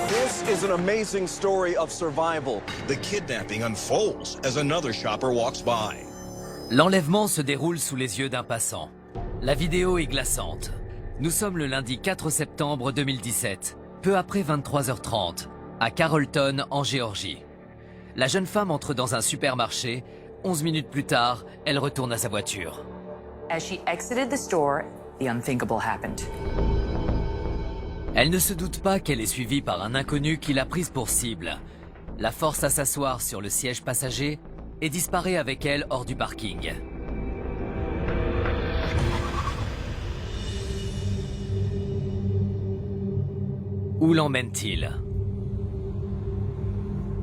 This is an amazing story of survival. The kidnapping unfolds as another shopper walks by. L'enlèvement se déroule sous les yeux d'un passant. La vidéo est glaçante. Nous sommes le lundi 4 septembre 2017, peu après 23h30, à Carrollton, en Géorgie. La jeune femme entre dans un supermarché. 11 minutes plus tard, elle retourne à sa voiture. As she exited the store, the unthinkable happened. Elle ne se doute pas qu'elle est suivie par un inconnu qui l'a prise pour cible, la force à s'asseoir sur le siège passager et disparaît avec elle hors du parking. Où l'emmène-t-il?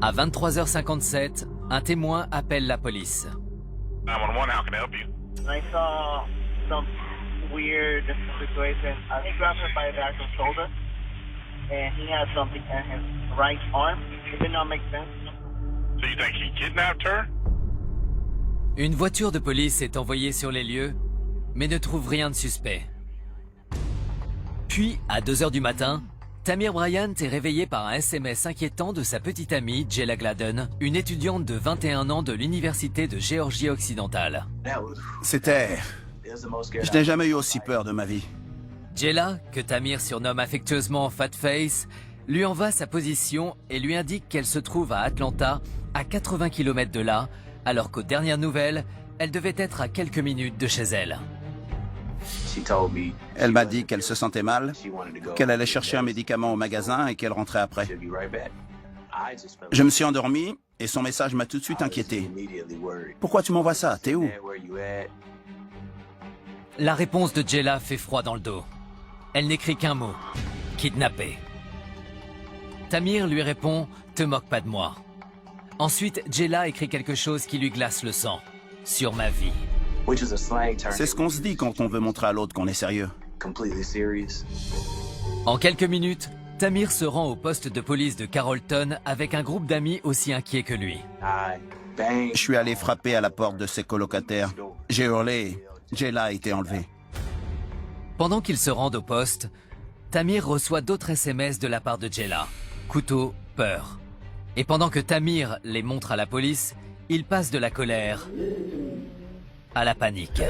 À 23h57, un témoin appelle la police. 911, how can I help you? I saw some weird situation. He grabbed her by the actual shoulder, and he had something in his right arm. It did not make sense. So you think he kidnapped her? Une voiture de police est envoyée sur les lieux, mais ne trouve rien de suspect. Puis, à 2h du matin, Tamir Bryant est réveillé par un SMS inquiétant de sa petite amie, Jayla Gladden, une étudiante de 21 ans de l'Université de Géorgie occidentale. C'était... Je n'ai jamais eu aussi peur de ma vie. Jayla, que Tamir surnomme affectueusement Fat Face, lui envoie sa position et lui indique qu'elle se trouve à Atlanta, à 80 km de là, alors qu'aux dernières nouvelles, elle devait être à quelques minutes de chez elle. Elle m'a dit qu'elle se sentait mal, qu'elle allait chercher un médicament au magasin et qu'elle rentrait après. Je me suis endormi et son message m'a tout de suite inquiété. Pourquoi tu m'envoies ça? T'es où? La réponse de Jayla fait froid dans le dos. Elle n'écrit qu'un mot, kidnappé. Tamir lui répond, te moque pas de moi. Ensuite, Jayla écrit quelque chose qui lui glace le sang, sur ma vie. C'est ce qu'on se dit quand on veut montrer à l'autre qu'on est sérieux. En quelques minutes, Tamir se rend au poste de police de Carrollton avec un groupe d'amis aussi inquiets que lui. Je suis allé frapper à la porte de ses colocataires. J'ai hurlé. Jayla a été enlevée. Pendant qu'ils se rendent au poste, Tamir reçoit d'autres SMS de la part de Jayla. Couteau, peur. Et pendant que Tamir les montre à la police, il passe de la colère à la panique.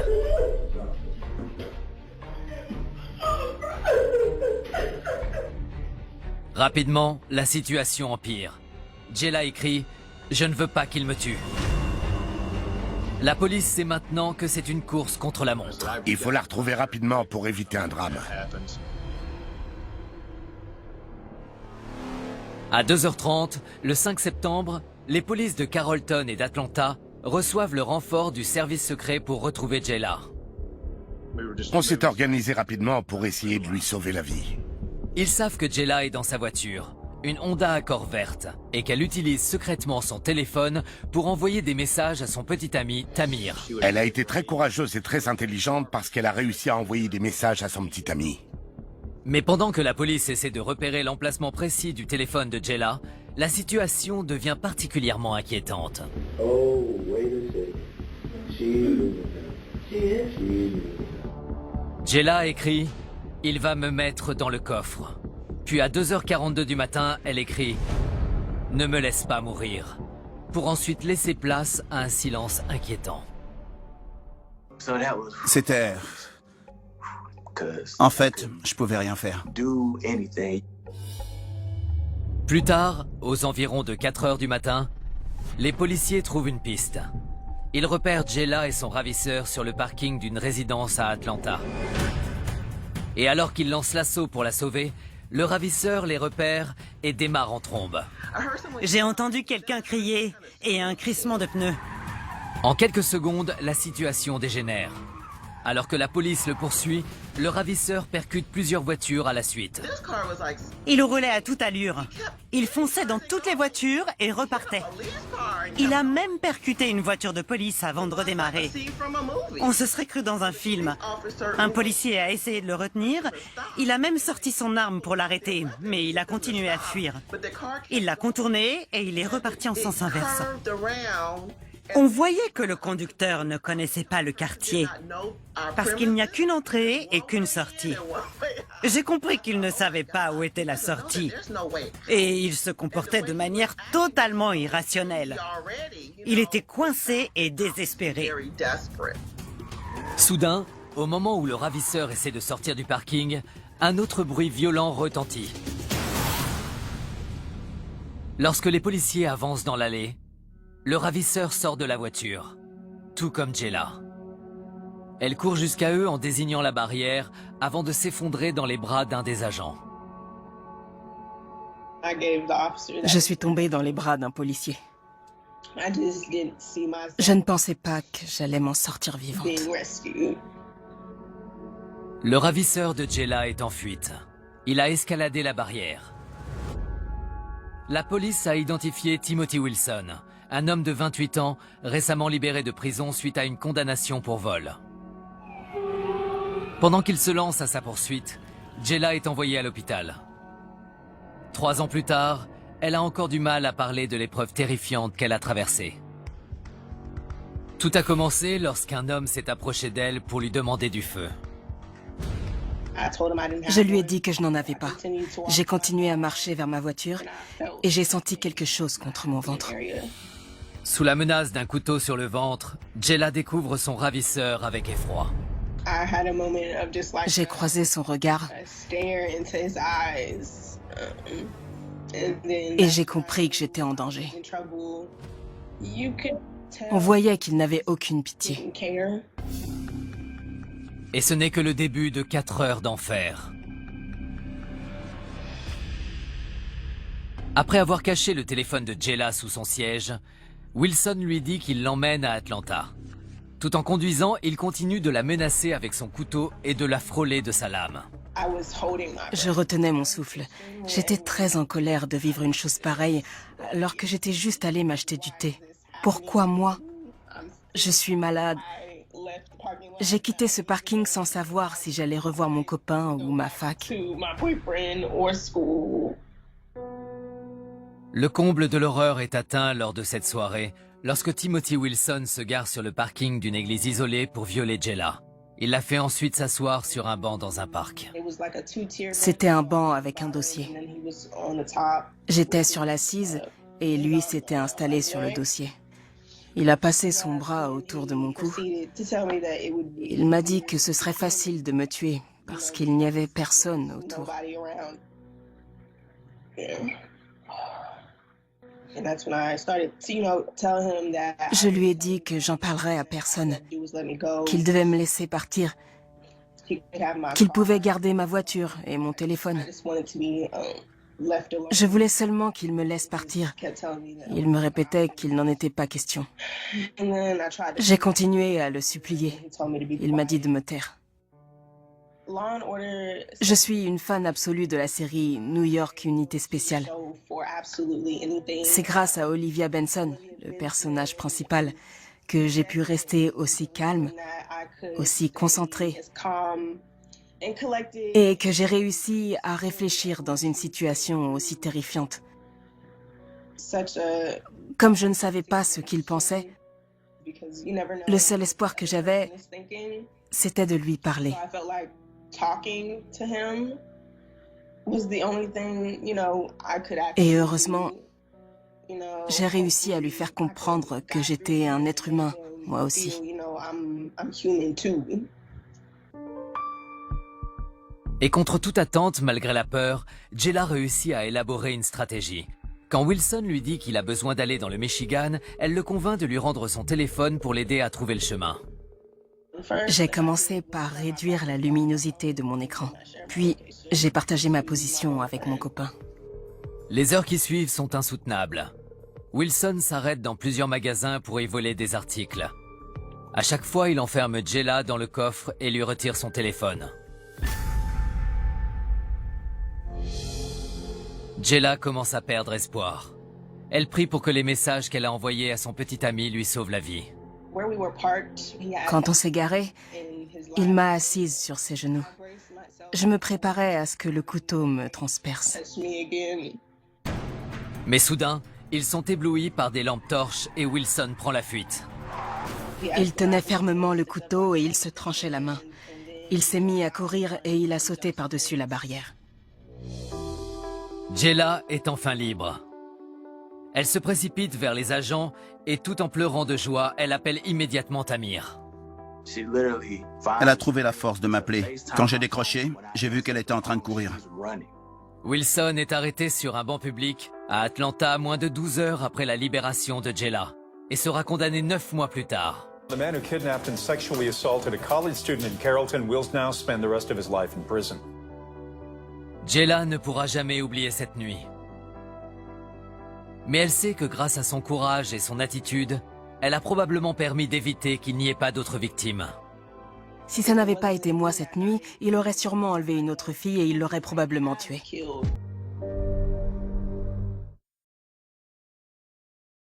Rapidement, la situation empire. Jayla écrit « Je ne veux pas qu'il me tue ». La police sait maintenant que c'est une course contre la montre. Il faut la retrouver rapidement pour éviter un drame. À 2h30, le 5 septembre, les polices de Carrollton et d'Atlanta reçoivent le renfort du service secret pour retrouver Jayla. On s'est organisé rapidement pour essayer de lui sauver la vie. Ils savent que Jayla est dans sa voiture, une Honda Accord verte, et qu'elle utilise secrètement son téléphone pour envoyer des messages à son petit ami Tamir. Elle a été très courageuse et très intelligente parce qu'elle a réussi à envoyer des messages à son petit ami. Mais pendant que la police essaie de repérer l'emplacement précis du téléphone de Jayla, la situation devient particulièrement inquiétante. Jayla écrit « Il va me mettre dans le coffre ». Puis à 2h42 du matin, elle écrit « Ne me laisse pas mourir », pour ensuite laisser place à un silence inquiétant. C'était... En fait, je pouvais rien faire. Plus tard, aux environs de 4h du matin, les policiers trouvent une piste. Ils repèrent Jayla et son ravisseur sur le parking d'une résidence à Atlanta. Et alors qu'ils lancent l'assaut pour la sauver, le ravisseur les repère et démarre en trombe. J'ai entendu quelqu'un crier et un crissement de pneus. En quelques secondes, la situation dégénère. Alors que la police le poursuit, le ravisseur percute plusieurs voitures à la suite. Il roulait à toute allure. Il fonçait dans toutes les voitures et repartait. Il a même percuté une voiture de police avant de redémarrer. On se serait cru dans un film. Un policier a essayé de le retenir. Il a même sorti son arme pour l'arrêter, mais il a continué à fuir. Il l'a contourné et il est reparti en sens inverse. On voyait que le conducteur ne connaissait pas le quartier, parce qu'il n'y a qu'une entrée et qu'une sortie. J'ai compris qu'il ne savait pas où était la sortie, et il se comportait de manière totalement irrationnelle. Il était coincé et désespéré. Soudain, au moment où le ravisseur essaie de sortir du parking, un autre bruit violent retentit. Lorsque les policiers avancent dans l'allée, le ravisseur sort de la voiture, tout comme Jayla. Elle court jusqu'à eux en désignant la barrière avant de s'effondrer dans les bras d'un des agents. Je suis tombée dans les bras d'un policier. Je ne pensais pas que j'allais m'en sortir vivante. Le ravisseur de Jayla est en fuite. Il a escaladé la barrière. La police a identifié Timothy Wilson, un homme de 28 ans, récemment libéré de prison suite à une condamnation pour vol. Pendant qu'il se lance à sa poursuite, Jayla est envoyée à l'hôpital. 3 ans plus tard, elle a encore du mal à parler de l'épreuve terrifiante qu'elle a traversée. Tout a commencé lorsqu'un homme s'est approché d'elle pour lui demander du feu. Je lui ai dit que je n'en avais pas. J'ai continué à marcher vers ma voiture et j'ai senti quelque chose contre mon ventre. Sous la menace d'un couteau sur le ventre, Jayla découvre son ravisseur avec effroi. J'ai croisé son regard et j'ai compris que j'étais en danger. On voyait qu'il n'avait aucune pitié. Et ce n'est que le début de 4 heures d'enfer. Après avoir caché le téléphone de Jayla sous son siège, Wilson lui dit qu'il l'emmène à Atlanta. Tout en conduisant, il continue de la menacer avec son couteau et de la frôler de sa lame. Je retenais mon souffle. J'étais très en colère de vivre une chose pareille alors que j'étais juste allée m'acheter du thé. Pourquoi moi? Je suis malade. J'ai quitté ce parking sans savoir si j'allais revoir mon copain ou ma fac. Le comble de l'horreur est atteint lors de cette soirée, lorsque Timothy Wilson se gare sur le parking d'une église isolée pour violer Jayla. Il la fait ensuite s'asseoir sur un banc dans un parc. C'était un banc avec un dossier. J'étais sur l'assise et lui s'était installé sur le dossier. Il a passé son bras autour de mon cou. Il m'a dit que ce serait facile de me tuer parce qu'il n'y avait personne autour. Je lui ai dit que j'en parlerais à personne, qu'il devait me laisser partir, qu'il pouvait garder ma voiture et mon téléphone. Je voulais seulement qu'il me laisse partir. Il me répétait qu'il n'en était pas question. J'ai continué à le supplier. Il m'a dit de me taire. Je suis une fan absolue de la série New York Unité Spéciale. C'est grâce à Olivia Benson, le personnage principal, que j'ai pu rester aussi calme, aussi concentrée, et que j'ai réussi à réfléchir dans une situation aussi terrifiante. Comme je ne savais pas ce qu'il pensait, le seul espoir que j'avais, c'était de lui parler. Et heureusement, j'ai réussi à lui faire comprendre que j'étais un être humain, moi aussi. Et contre toute attente, malgré la peur, Jayla réussit à élaborer une stratégie. Quand Wilson lui dit qu'il a besoin d'aller dans le Michigan, elle le convainc de lui rendre son téléphone pour l'aider à trouver le chemin. J'ai commencé par réduire la luminosité de mon écran. Puis, j'ai partagé ma position avec mon copain. Les heures qui suivent sont insoutenables. Wilson s'arrête dans plusieurs magasins pour y voler des articles. À chaque fois, il enferme Jayla dans le coffre et lui retire son téléphone. Jayla commence à perdre espoir. Elle prie pour que les messages qu'elle a envoyés à son petit ami lui sauvent la vie. Quand on s'est garé, il m'a assise sur ses genoux. Je me préparais à ce que le couteau me transperce. Mais soudain, Ils sont éblouis par des lampes torches et Wilson prend la fuite. Il tenait fermement le couteau et il se tranchait la main. Il s'est mis à courir et il a sauté par-dessus la barrière. Jayla est enfin libre. Elle se précipite vers les agents et tout en pleurant de joie, elle appelle immédiatement Amir. Elle a trouvé la force de m'appeler. Quand j'ai décroché, j'ai vu qu'elle était en train de courir. Wilson est arrêté sur un banc public à Atlanta moins de 12 heures après la libération de Jayla et sera condamné 9 mois plus tard. The man who kidnapped and sexually assaulted a college student in Carrollton will now spend the rest of his life in prison. Jayla ne pourra jamais oublier cette nuit. Mais elle sait que grâce à son courage et son attitude, elle a probablement permis d'éviter qu'il n'y ait pas d'autres victimes. Si ça n'avait pas été moi cette nuit, il aurait sûrement enlevé une autre fille et il l'aurait probablement tuée.